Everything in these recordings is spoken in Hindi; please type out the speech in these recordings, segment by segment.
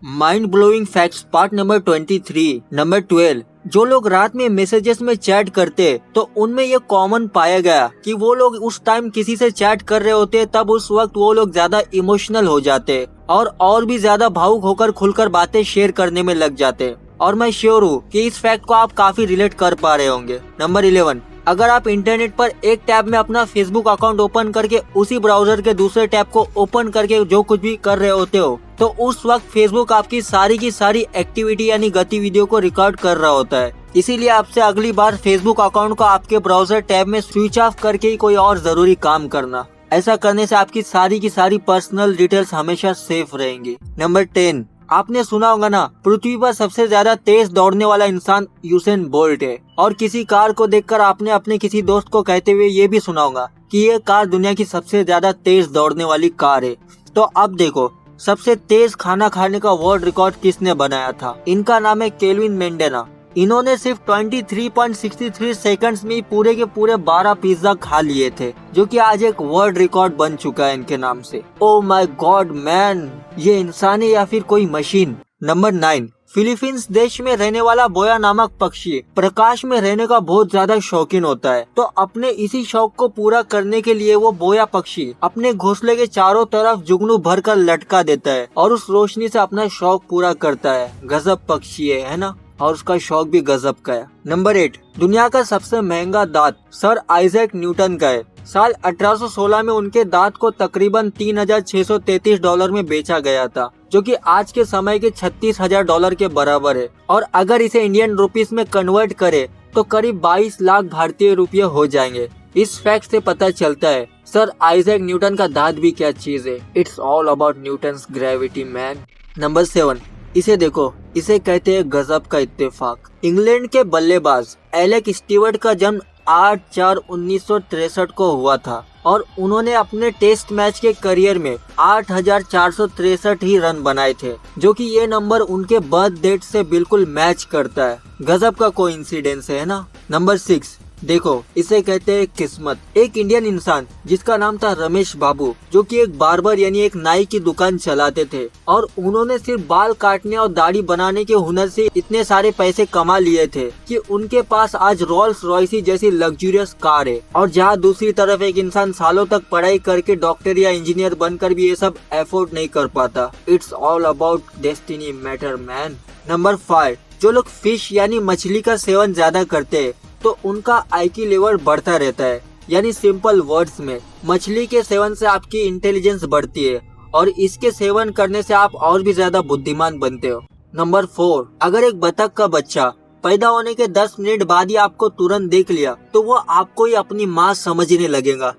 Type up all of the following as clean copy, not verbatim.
Mind blowing facts part number 23। Number 12, जो लोग रात में मैसेजेस में चैट करते तो उनमें ये कॉमन पाया गया कि वो लोग उस टाइम किसी से चैट कर रहे होते, तब उस वक्त वो लोग ज्यादा इमोशनल हो जाते और भी ज्यादा भावुक होकर खुलकर बातें शेयर करने में लग जाते। और मैं श्योर हूँ कि इस फैक्ट को आप काफी रिलेट कर पा रहे होंगे। नंबर 11, अगर आप इंटरनेट पर एक टैब में अपना फेसबुक अकाउंट ओपन करके उसी ब्राउजर के दूसरे टैब को ओपन करके जो कुछ भी कर रहे होते हो, तो उस वक्त फेसबुक आपकी सारी की सारी एक्टिविटी यानी गतिविधियों को रिकॉर्ड कर रहा होता है। इसीलिए आपसे अगली बार फेसबुक अकाउंट को आपके ब्राउजर टैब में स्विच ऑफ करके ही कोई और जरूरी काम करना। ऐसा करने से आपकी सारी की सारी पर्सनल डिटेल्स हमेशा सेफ रहेंगी। नंबर 10, आपने सुना होगा ना, पृथ्वी पर सबसे ज्यादा तेज दौड़ने वाला इंसान यूसेन बोल्ट है। और किसी कार को देखकर आपने अपने किसी दोस्त को कहते हुए ये भी सुना होगा कि ये कार दुनिया की सबसे ज्यादा तेज दौड़ने वाली कार है। तो अब देखो, सबसे तेज खाना खाने का वर्ल्ड रिकॉर्ड किसने बनाया था? इनका नाम है केल्विन मेंडेना। इन्होंने सिर्फ 23.63 सेकंड्स में पूरे के पूरे 12 पिज्जा खा लिए थे, जो कि आज एक वर्ल्ड रिकॉर्ड बन चुका है इनके नाम से। ओह माय गॉड मैन, ये इंसान है या फिर कोई मशीन? नंबर 9, फिलीपींस देश में रहने वाला बोया नामक पक्षी प्रकाश में रहने का बहुत ज्यादा शौकीन होता है। तो अपने इसी शौक को पूरा करने के लिए वो बोया पक्षी अपने घोंसले के चारों तरफ जुगनू भरकर लटका देता है और उस रोशनी से अपना शौक पूरा करता है। गजब पक्षी है ना? और उसका शौक भी गजब का है। नंबर 8, दुनिया का सबसे महंगा दांत सर आइजैक न्यूटन का है। साल 1816 में उनके दांत को तकरीबन $3,633 में बेचा गया था, जो कि आज के समय के $36,000 के बराबर है। और अगर इसे इंडियन रुपीस में कन्वर्ट करे तो करीब 22 लाख भारतीय रुपये हो जाएंगे। इस फैक्ट से पता चलता है सर आइजैक न्यूटन का दांत भी क्या चीज है। It's all about Newton's gravity man. Number 7, इसे देखो, इसे कहते हैं गजब का इत्तेफाक। इंग्लैंड के बल्लेबाज एलेक स्टीवर्ट का जन्म 8/4/1963 को हुआ था और उन्होंने अपने टेस्ट मैच के करियर में 8,463 ही रन बनाए थे, जो कि ये नंबर उनके बर्थ डेट से बिल्कुल मैच करता है। गजब का कोइंसिडेंस है ना? नंबर 6, देखो, इसे कहते हैं किस्मत। एक इंडियन इंसान जिसका नाम था रमेश बाबू, जो कि एक बार्बर यानी एक नाई की दुकान चलाते थे और उन्होंने सिर्फ बाल काटने और दाढ़ी बनाने के हुनर से इतने सारे पैसे कमा लिए थे कि उनके पास आज रोल्स रॉयस जैसी लग्जरियस कार है। और जहाँ दूसरी तरफ एक इंसान सालों तक पढ़ाई करके डॉक्टर या इंजीनियर बनकर भी ये सब एफोर्ड नहीं कर पाता। It's all about destiny matter man. Number 5, जो लोग फिश यानी मछली का सेवन ज्यादा करते हैं तो उनका आईक्यू लेवल बढ़ता रहता है। यानी सिंपल वर्ड्स में, मछली के सेवन से आपकी इंटेलिजेंस बढ़ती है और इसके सेवन करने से आप और भी ज्यादा बुद्धिमान बनते हो। नंबर 4, अगर एक बतख का बच्चा पैदा होने के 10 मिनट बाद ही आपको तुरंत देख लिया तो वो आपको ही अपनी माँ समझने लगेगा।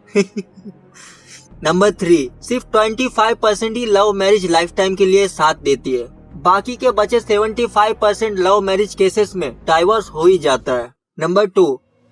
नंबर 3, सिर्फ 25% ही लव मैरिज लाइफ टाइम के लिए साथ देती है। बाकी के बचे 75% लव मैरिज केसेस में डाइवोर्स हो ही जाता है। नंबर 2,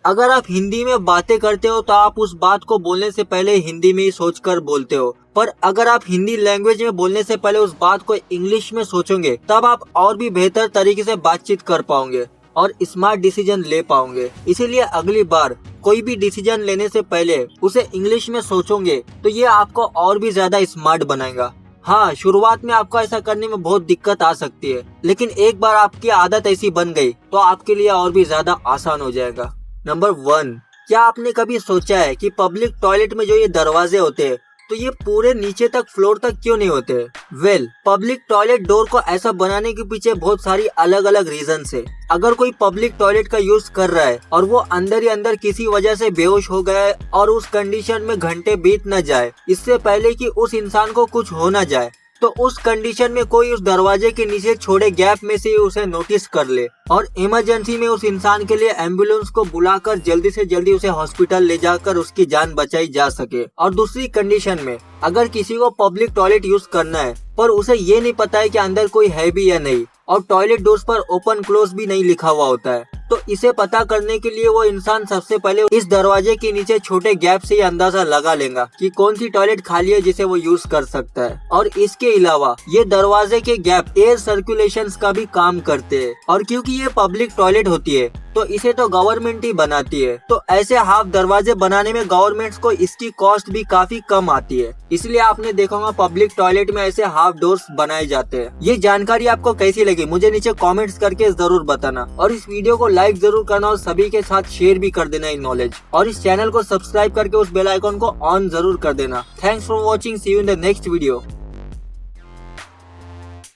अगर आप हिंदी में बातें करते हो तो आप उस बात को बोलने से पहले हिंदी में ही सोचकर बोलते हो, पर अगर आप हिंदी लैंग्वेज में बोलने से पहले उस बात को इंग्लिश में सोचोगे तब आप और भी बेहतर तरीके से बातचीत कर पाओगे और स्मार्ट डिसीजन ले पाओगे। इसीलिए अगली बार कोई भी डिसीजन लेने से पहले उसे इंग्लिश में सोचोगे तो ये आपको और भी ज्यादा स्मार्ट बनाएगा। हाँ, शुरुआत में आपको ऐसा करने में बहुत दिक्कत आ सकती है, लेकिन एक बार आपकी आदत ऐसी बन गई तो आपके लिए और भी ज्यादा आसान हो जाएगा। नंबर 1, क्या आपने कभी सोचा है कि पब्लिक टॉयलेट में जो ये दरवाजे होते हैं तो ये पूरे नीचे तक फ्लोर तक क्यों नहीं होते? वेल, पब्लिक टॉयलेट डोर को ऐसा बनाने के पीछे बहुत सारी अलग अलग रीजन है। अगर कोई पब्लिक टॉयलेट का यूज कर रहा है और वो अंदर ही अंदर किसी वजह से बेहोश हो गया है और उस कंडीशन में घंटे बीत न जाए इससे पहले कि उस इंसान को कुछ हो न जाए, तो उस कंडीशन में कोई उस दरवाजे के नीचे छोड़े गैप में से उसे नोटिस कर ले और इमरजेंसी में उस इंसान के लिए एम्बुलेंस को बुलाकर जल्दी से जल्दी उसे हॉस्पिटल ले जाकर उसकी जान बचाई जा सके। और दूसरी कंडीशन में, अगर किसी को पब्लिक टॉयलेट यूज करना है पर उसे ये नहीं पता है कि अंदर कोई है भी या नहीं और टॉयलेट डोर्स पर ओपन क्लोज भी नहीं लिखा हुआ होता है, तो इसे पता करने के लिए वो इंसान सबसे पहले इस दरवाजे के नीचे छोटे गैप से ही अंदाजा लगा लेगा कि कौन सी टॉयलेट खाली है जिसे वो यूज कर सकता है। और इसके अलावा ये दरवाजे के गैप एयर सर्कुलेशन का भी काम करते हैं और क्योंकि ये पब्लिक टॉयलेट होती है तो तो इसे तो गवर्नमेंट ही बनाती है। तो ऐसे हाफ दरवाजे बनाने में गवर्नमेंट्स को इसकी कॉस्ट भी काफी कम आती है, इसलिए आपने देखा होगा पब्लिक टॉयलेट में ऐसे हाफ डोर्स बनाए जाते हैं। ये जानकारी आपको कैसी लगी मुझे नीचे कमेंट्स करके जरूर बताना, और इस वीडियो को लाइक जरूर करना और सभी के साथ शेयर भी कर देना ये नॉलेज, और इस चैनल को सब्सक्राइब करके उस बेल आइकन को ऑन जरूर कर देना। Thanks for watching, see you in the next video.